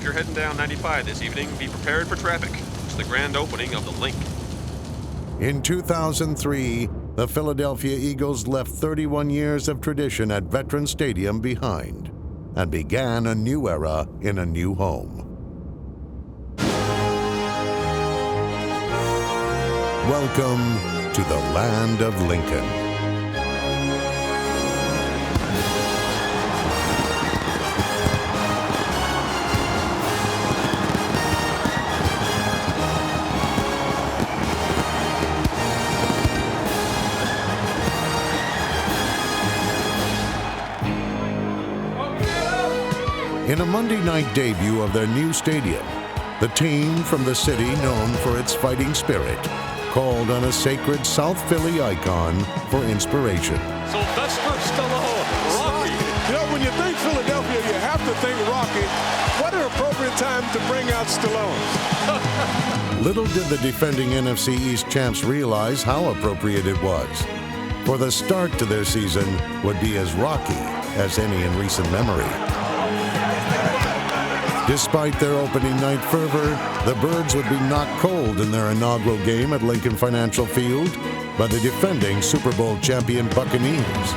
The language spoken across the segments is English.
if you're heading down 95 this evening, be prepared for traffic. It's the grand opening of the Link. In 2003, the Philadelphia Eagles left 31 years of tradition at Veterans Stadium behind and began a new era in a new home. Welcome to the land of Lincoln. In a Monday night debut of their new stadium, the team from the city known for its fighting spirit called on a sacred South Philly icon for inspiration. Sylvester Stallone, Rocky. You know, when you think Philadelphia, you have to think Rocky. What an appropriate time to bring out Stallone. Little did the defending NFC East champs realize how appropriate it was, for the start to their season would be as rocky as any in recent memory. Despite their opening night fervor, the Birds would be knocked cold in their inaugural game at Lincoln Financial Field by the defending Super Bowl champion Buccaneers.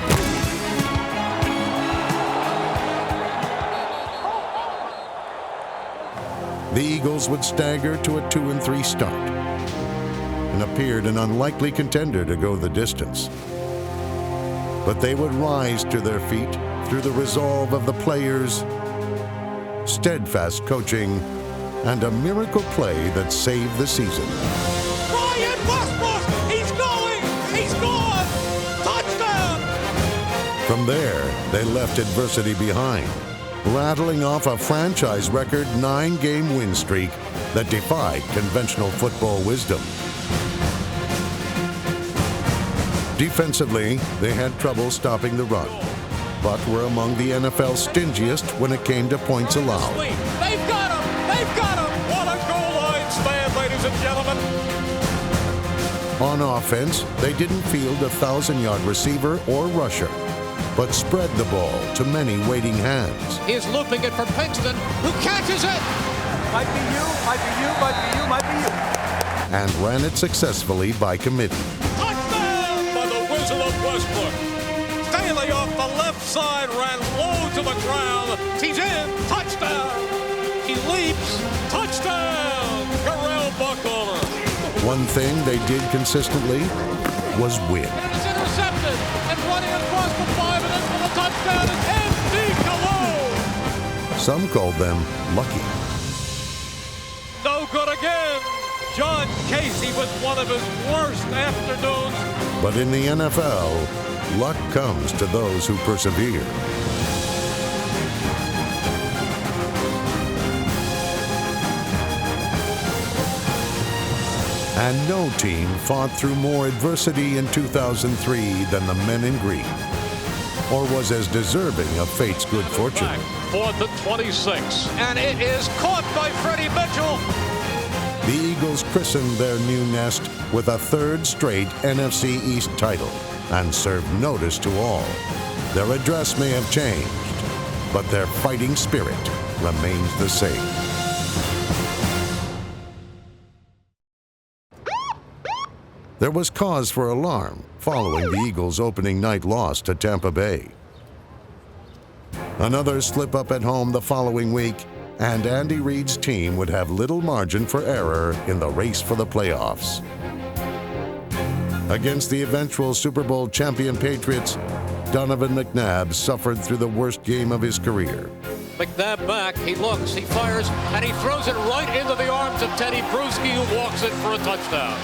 The Eagles would stagger to a 2-3 start and appeared an unlikely contender to go the distance. But they would rise to their feet through the resolve of the players, steadfast coaching, and a miracle play that saved the season. Westbrook, he's going, he's gone, touchdown! From there, they left adversity behind, rattling off a franchise record 9-game win streak that defied conventional football wisdom. Defensively, they had trouble stopping the run, but were among the NFL's stingiest when it came to points allowed. They've got him! They've got him! What a goal line stand, ladies and gentlemen! On offense, they didn't field a 1,000-yard receiver or rusher, but spread the ball to many waiting hands. He's looping it for Pinkston, who catches it! Might be you, might be you, might be you, might be you. And ran it successfully by committee. Touchdown by the Wizard of Westbrook! Staley off the left side, ran low to the ground. He's in. Touchdown. He leaps. Touchdown. Corral Buckholder. One thing they did consistently was win. It's intercepted. And running across the 5 and in for the touchdown is M.D. Cologne. Some called them lucky. No good again. John Casey with one of his worst afternoons. But in the NFL, luck comes to those who persevere. And no team fought through more adversity in 2003 than the men in green, or was as deserving of fate's good fortune. Back, 4th and 26. And it is caught by Freddie Mitchell. The Eagles christened their new nest with a 3rd straight NFC East title and served notice to all. Their address may have changed, but their fighting spirit remains the same. There was cause for alarm following the Eagles' opening night loss to Tampa Bay. Another slip-up at home the following week, and Andy Reid's team would have little margin for error in the race for the playoffs. Against the eventual Super Bowl champion Patriots, Donovan McNabb suffered through the worst game of his career. McNabb back, he looks, he fires, and he throws it right into the arms of Teddy Bruschi, who walks in for a touchdown.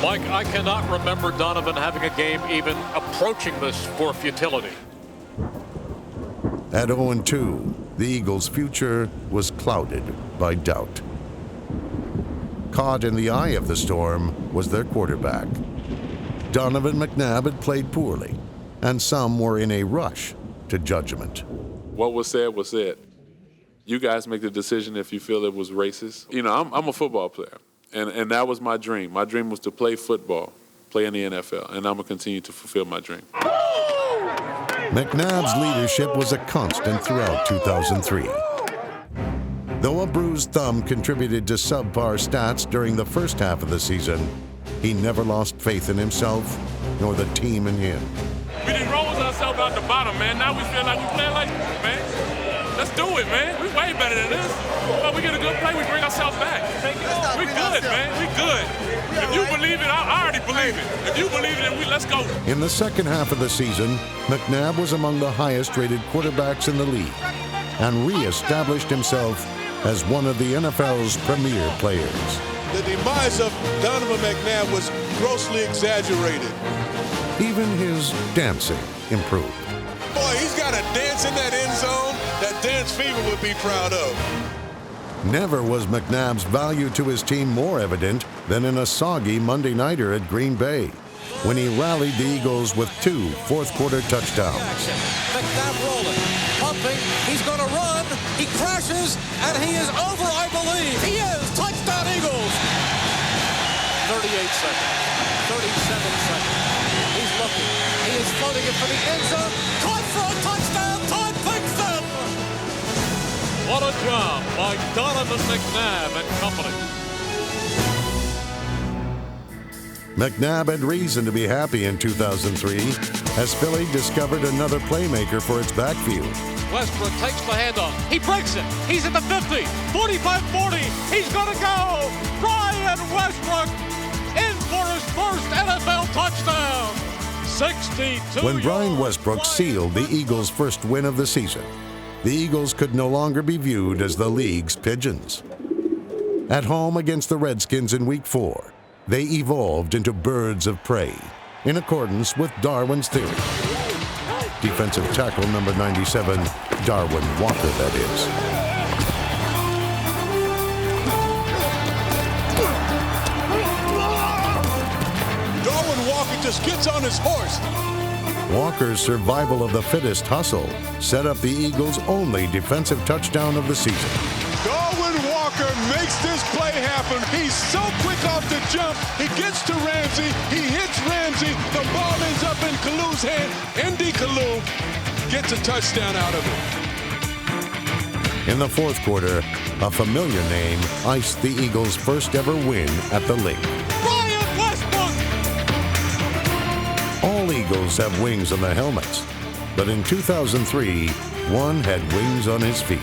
Mike, I cannot remember Donovan having a game even approaching this for futility. At 0-2, the Eagles' future was clouded by doubt. Caught in the eye of the storm was their quarterback. Donovan McNabb had played poorly, and some were in a rush to judgment. What was said was said. You guys make the decision if you feel it was racist. You know, I'm a football player, and that was my dream. My dream was to play football, play in the NFL, and I'm going to continue to fulfill my dream. McNabb's leadership was a constant throughout 2003. Though a bruised thumb contributed to subpar stats during the first half of the season, he never lost faith in himself nor the team in him. We didn't roll ourselves out the bottom, man. Now we feel like we playing like this, man. Let's do it, man. We way better than this. Well, we get a good play, we bring ourselves back. We good, man. We good. If you believe it, I already believe it. If you believe it, then let's go. In the second half of the season, McNabb was among the highest-rated quarterbacks in the league and re-established himself as one of the NFL's premier players. The demise of Donovan McNabb was grossly exaggerated. Even his dancing improved. Boy, he's got a dance in that end zone that Dance Fever would be proud of. Never was McNabb's value to his team more evident than in a soggy Monday nighter at Green Bay, when he rallied the Eagles with 2 fourth-quarter touchdowns. McNabb rolling, pumping, he's going to run, he crashes, and he is over, I believe. He is, touchdown Eagles. 38 seconds, 37 seconds. He's looking, he is floating it for the end zone, caught for a touchdown, Todd Pickson. What a job by Donovan McNabb and company. McNabb had reason to be happy in 2003 as Philly discovered another playmaker for its backfield. Westbrook takes the handoff. He breaks it. He's at the 50, 45-40. He's going to go. Brian Westbrook in for his first NFL touchdown. 62 When Brian yards. Westbrook sealed the Eagles' first win of the season, the Eagles could no longer be viewed as the league's pigeons. At home against the Redskins in Week 4, they evolved into birds of prey, in accordance with Darwin's theory. Defensive tackle number 97, Darwin Walker, that is. Darwin Walker just gets on his horse. Walker's survival of the fittest hustle set up the Eagles' only defensive touchdown of the season. Darwin Walker makes this play happen. He's so quick off the jump. He gets to Ramsey. He hits Ramsey. The ball ends up in Kalu's hand. Indy Kalu gets a touchdown out of it. In the fourth quarter, a familiar name iced the Eagles' first ever win at the Link. Brian Westbrook. All Eagles have wings on their helmets, but in 2003, one had wings on his feet.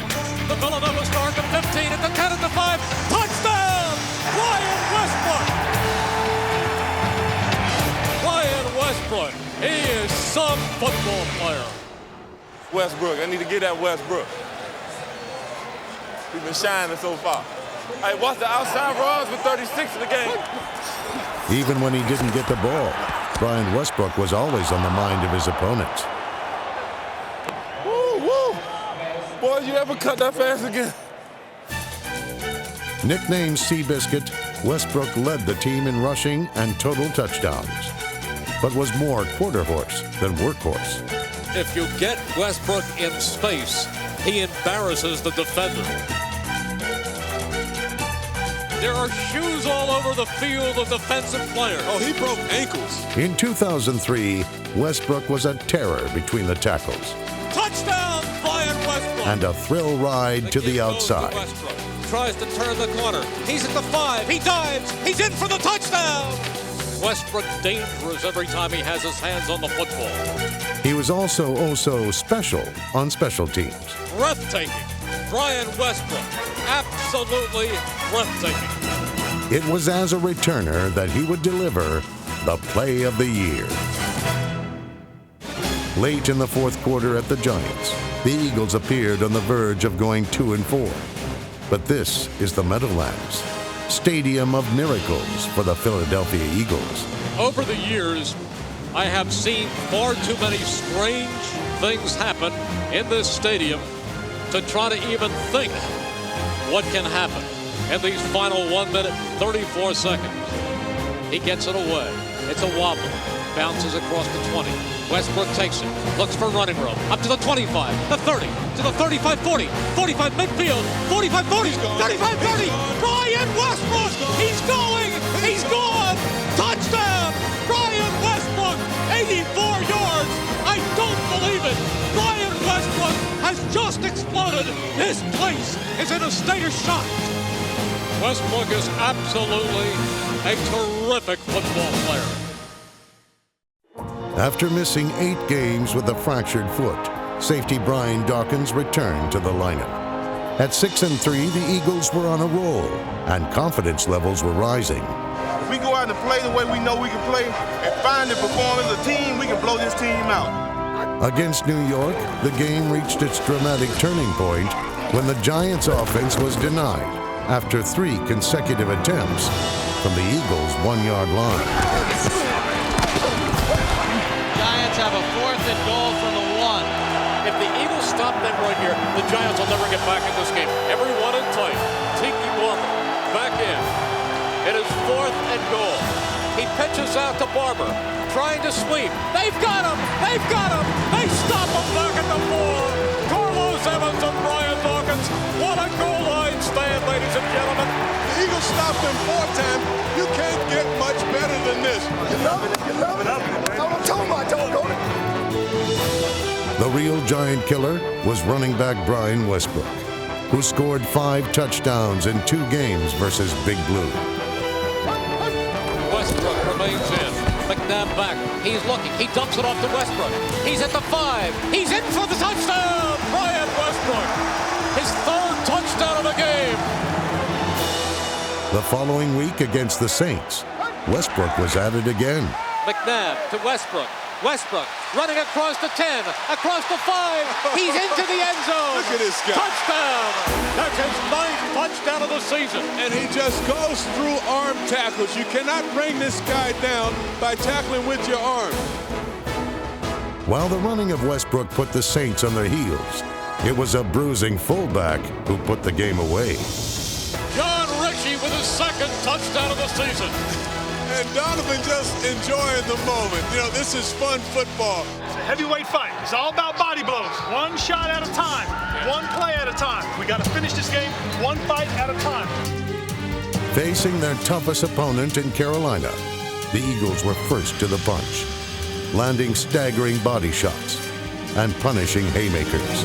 The Philadelphia Star at the 15, at the 10, at the 5. Touchdown! Brian Westbrook! Brian Westbrook. He is some football player. Westbrook. I need to get at Westbrook. He's been shining so far. Hey, watch the outside runs with 36 in the game. Even when he didn't get the ball, Brian Westbrook was always on the mind of his opponents. Woo, woo. Boy, you ever cut that fast again? Nicknamed Seabiscuit, Westbrook led the team in rushing and total touchdowns, but was more quarter horse than workhorse. If you get Westbrook in space, he embarrasses the defender. There are shoes all over the field of defensive players. Oh, he broke ankles. In 2003, Westbrook was a terror between the tackles Touchdown, Brian Westbrook. and a thrill ride to the outside. Westbrook tries to turn the corner. He's at the 5. He dives. He's in for the touchdown. Westbrook dangerous every time he has his hands on the football. He was also so special on special teams. Breathtaking. Brian Westbrook. Absolutely breathtaking. It was as a returner that he would deliver the play of the year. Late in the fourth quarter at the Giants, the Eagles appeared on the verge of going 2-4. But this is the Meadowlands, stadium of miracles for the Philadelphia Eagles. Over the years, I have seen far too many strange things happen in this stadium to try to even think what can happen in these final 1 minute, 34 seconds. He gets it away. It's a wobble. Bounces across the 20. Westbrook takes it. Looks for running room. Up to the 25, the 30, to the 35-40, 45 midfield, 45-40, 35-30. Brian Westbrook! He's going! He's gone! Touchdown! Brian Westbrook! 84 yards! I don't believe it! Brian Westbrook has just exploded. This place is in a state of shock. Westbrook is absolutely a terrific football player. After missing 8 games with a fractured foot, safety Brian Dawkins returned to the lineup. At 6-3, the Eagles were on a roll, and confidence levels were rising. If we go out and play the way we know we can play and find and perform as a team, we can blow this team out. Against New York, the game reached its dramatic turning point when the Giants' offense was denied after 3 consecutive attempts from the Eagles' 1-yard line. Giants have a 4th and goal from the 1. If the Eagles stop them right here, the Giants will never get back in this game. Everyone in tight. Tiki Barber back in. It is 4th and goal. He pitches out to Barber, trying to sweep. They've got him! They've got him! They stop him back at the 4. Carlos Evans and Brian Dawkins. What a goal line stand, ladies and gentlemen. The Eagles stopped them 4 times. You can't get much better than this. You love it? You love it? That's what I'm talking about. Don't it? The real giant killer was running back Brian Westbrook, who scored 5 touchdowns in 2 games versus Big Blue. Westbrook remains in. McNabb back. He's looking. He dumps it off to Westbrook. He's at the 5. He's in for the touchdown. Brian Westbrook. His 3rd touchdown of the game. The following week against the Saints, Westbrook was at it again. McNabb to Westbrook. Westbrook running across the 10, across the 5. He's into the end zone. Look at this guy. Touchdown. That's his 9th touchdown of the season. And he just goes through arm tackles. You cannot bring this guy down by tackling with your arm. While the running of Westbrook put the Saints on their heels, it was a bruising fullback who put the game away. John Ritchie with his 2nd touchdown of the season. And Donovan just enjoying the moment. You know, this is fun football. It's a heavyweight fight. It's all about body blows. One shot at a time. One play at a time. We got to finish this game one fight at a time. Facing their toughest opponent in Carolina, the Eagles were first to the punch, landing staggering body shots and punishing haymakers.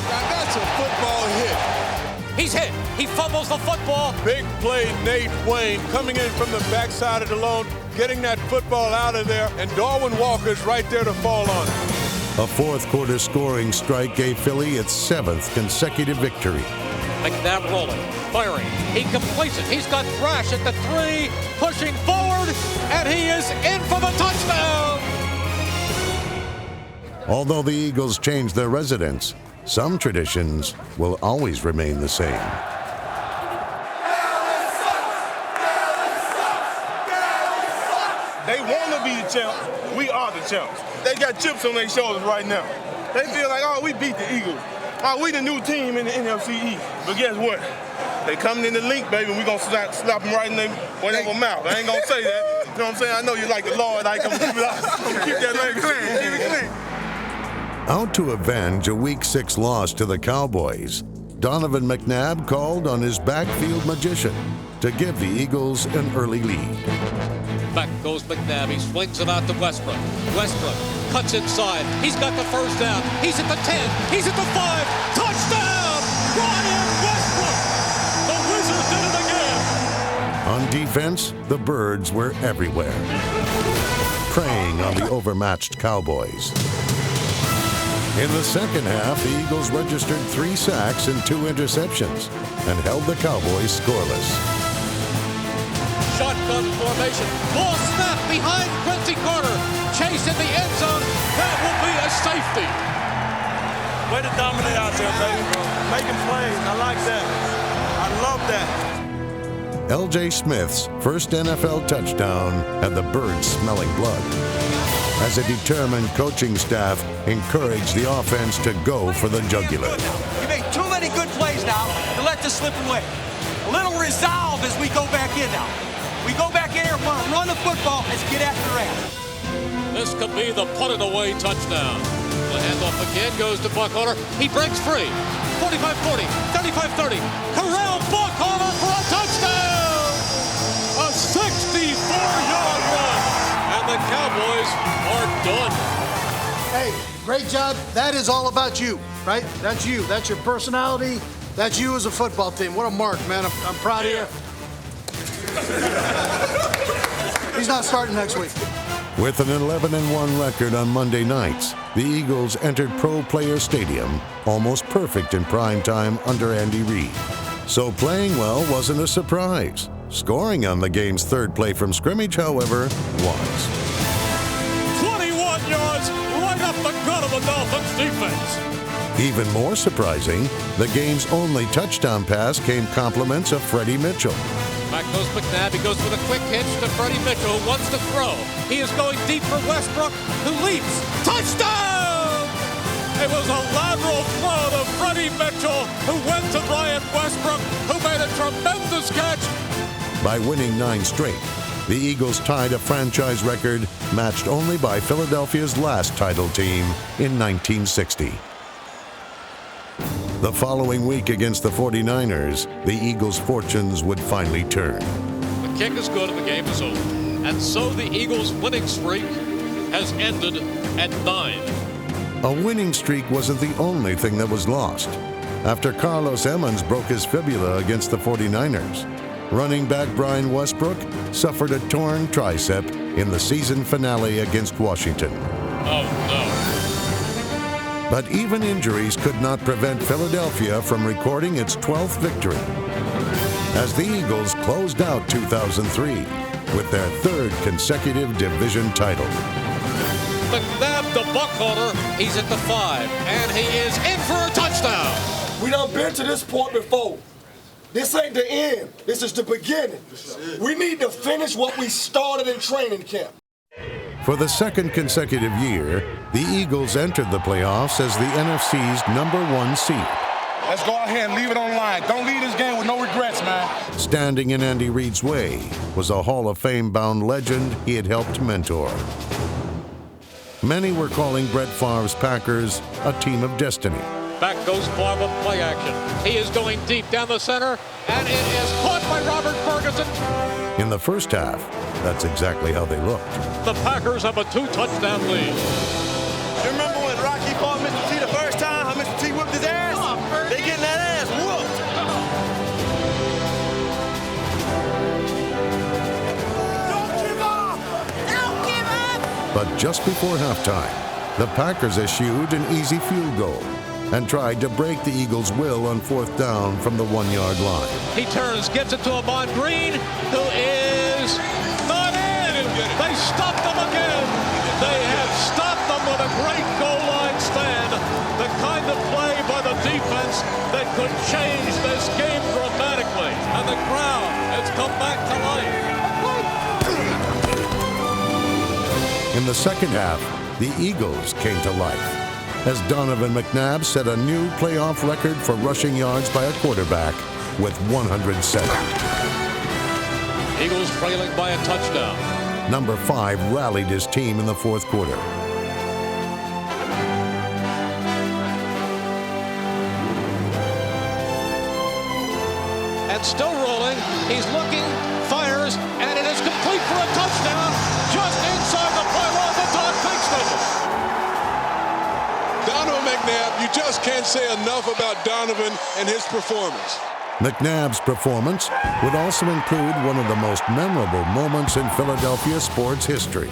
Now that's a football hit. He's hit. He fumbles the football. Big play, Nate Wayne coming in from the backside of the lone, getting that football out of there, and Darwin Walker's right there to fall on it. A 4th quarter scoring strike gave Philly its 7th consecutive victory. McNabb rolling, firing. He completes it. He's got Thrash at the 3, pushing forward, and he is in for the touchdown. Although the Eagles changed their residence, some traditions will always remain the same. They want to be the champs. We are the champs. They got chips on their shoulders right now. They feel like, oh, we beat the Eagles. Oh, we the new team in the NFC East. But guess what? They coming in the link, baby, and we going to slap them right in their whatever mouth. I ain't going to say that. You know what I'm saying? I know you like the Lord. I ain't going to keep that language clean. Keep it clean. Out to avenge a Week 6 loss to the Cowboys, Donovan McNabb called on his backfield magician to give the Eagles an early lead. Back goes McNabb. He swings it out to Westbrook. Westbrook cuts inside. He's got the 1st down. He's at the 10. He's at the 5. Touchdown! Brian Westbrook! The Wizard did it again! On defense, the Birds were everywhere, preying on the overmatched Cowboys. In the second half, the Eagles registered 3 sacks and 2 interceptions and held the Cowboys scoreless. Shotgun formation. Ball snap behind Quincy Carter. Chase in the end zone. That will be a safety. Way to dominate out there, baby. Making plays. I like that. I love that. L.J. Smith's first NFL touchdown had the Birds smelling blood, as a determined coaching staff encouraged the offense to go for the jugular. You made too many good plays now to let this slip away. A little resolve as we go back in now. We go back in here, want to run the football, let's get after that. This could be the put-it away touchdown. The handoff again goes to Buckholder. He breaks free. 45-40, 35-30. Corral Buckholder for a touchdown! A 64-yard run, and the Cowboys are done. Hey, Great job. That is all about you, right? That's you. That's your personality. That's you as a football team. What a mark, man. I'm proud of you. He's not starting next week. With an 11-1 record on Monday nights, the Eagles entered Pro Player Stadium almost perfect in prime time under Andy Reid. So playing well wasn't a surprise. Scoring on the game's third play from scrimmage, however, was. 21 yards right up the gut of the Dolphins defense. Even more surprising, the game's only touchdown pass came compliments of Freddie Mitchell. Back goes McNabb. He goes with a quick hitch to Freddie Mitchell, who wants to throw. He is going deep for Westbrook, who leaps. Touchdown! It was a lateral throw to Freddie Mitchell, who went to Brian Westbrook, who made a tremendous catch. By winning 9 straight, the Eagles tied a franchise record matched only by Philadelphia's last title team in 1960. The following week against the 49ers, the Eagles' fortunes would finally turn. The kick is good and the game is over. And so the Eagles' winning streak has ended at 9. A winning streak wasn't the only thing that was lost. After Carlos Emmons broke his fibula against the 49ers, running back Brian Westbrook suffered a torn tricep in the season finale against Washington. Oh, no. But even injuries could not prevent Philadelphia from recording its 12th victory, as the Eagles closed out 2003 with their 3rd consecutive division title. McNabb, the buck holder, he's at the 5, and he is in for a touchdown. We done been to this point before. This ain't the end. This is the beginning. We need to finish what we started in training camp. For the 2nd consecutive year, the Eagles entered the playoffs as the NFC's #1 seed. Let's go out here and leave it on the line. Don't leave this game with no regrets, man. Standing in Andy Reid's way was a Hall of Fame-bound legend he had helped mentor. Many were calling Brett Favre's Packers a team of destiny. Back goes Favre, play action. He is going deep down the center, and it is caught by Robert Ferguson. In the first half, that's exactly how they looked. The Packers have a 2-touchdown lead. You remember when Rocky fought Mr. T the first time, how Mr. T whipped his ass? They getting that ass whooped. Don't give up! Don't give up! But just before halftime, the Packers eschewed an easy field goal and tried to break the Eagles' will on 4th down from the 1-yard line. He turns, gets it to Ahman Green, who is not in. They stopped them again. They have stopped them with a great goal line stand. The kind of play by the defense that could change this game dramatically. And the crowd has come back to life. In the second half, the Eagles came to life as Donovan McNabb set a new playoff record for rushing yards by a quarterback with 107. Eagles trailing by a touchdown. Number 5 rallied his team in the 4th quarter. And still rolling. He's looking, fires, and it is complete for a touchdown just inside the pylon of Todd Pinkston. Donovan McNabb, you just can't say enough about Donovan and his performance. McNabb's performance would also include one of the most memorable moments in Philadelphia sports history.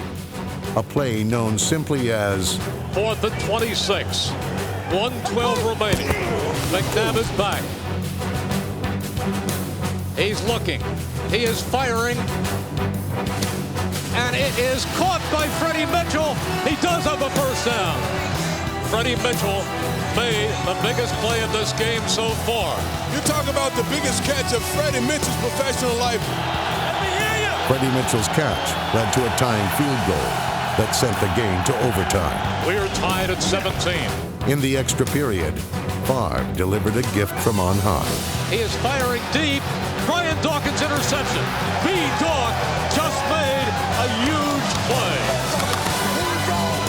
A play known simply as 4th and 26. 1:12 remaining. McNabb is back. He's looking. He is firing. And it is caught by Freddie Mitchell. He does have a first down. Freddie Mitchell made the biggest play of this game so far. You talk about the biggest catch of Freddie Mitchell's professional life. Freddie Mitchell's catch led to a tying field goal that sent the game to overtime. We are tied at 17. In the extra period, Favre delivered a gift from on high. He is firing deep. Brian Dawkins' interception. B-Dawk just made a huge play.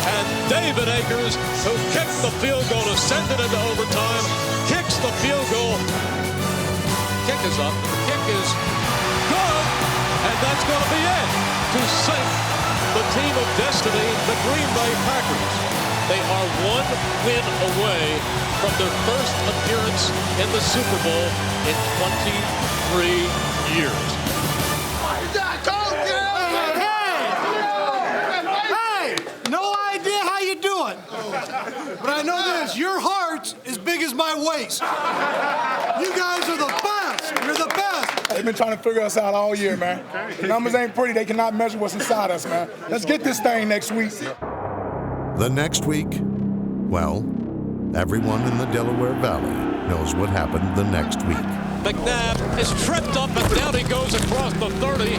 And David Akers, who kicked the field goal to send it into overtime, kicks the field goal. Kick is up. The kick is good. And that's going to be it to sink the team of destiny, the Green Bay Packers. They are one win away from their first appearance in the Super Bowl in 23 years. Hey, no idea how you do it. But I know this, your heart's as big as my waist. You guys are the best. You're the best. They've been trying to figure us out all year, man. The numbers ain't pretty. They cannot measure what's inside us, man. Let's get this thing next week. The next week, well, everyone in the Delaware Valley knows what happened the next week. McNabb is tripped up and down he goes across the 30.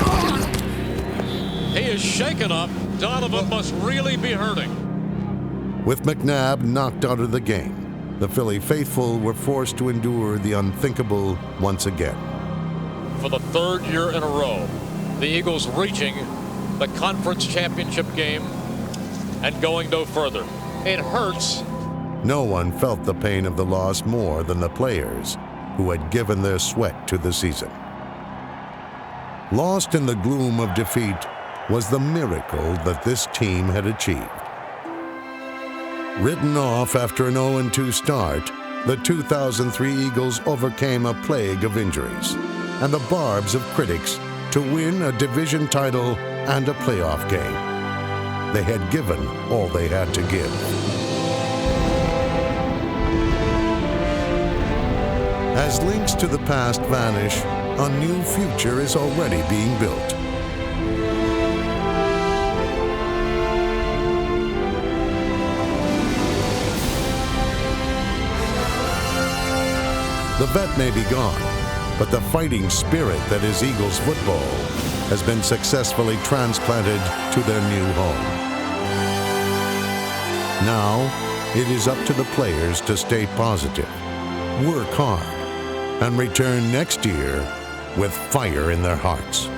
He is shaken up. Donovan must really be hurting. With McNabb knocked out of the game, the Philly faithful were forced to endure the unthinkable once again. For the third year in a row, the Eagles reaching the conference championship game and going no further. It hurts. No one felt the pain of the loss more than the players who had given their sweat to the season. Lost in the gloom of defeat was the miracle that this team had achieved. Written off after an 0-2 start, the 2003 Eagles overcame a plague of injuries and the barbs of critics to win a division title and a playoff game. They had given all they had to give. As links to the past vanish, a new future is already being built. The vet may be gone, but the fighting spirit that is Eagles football has been successfully transplanted to their new home. Now, it is up to the players to stay positive, work hard, and return next year with fire in their hearts.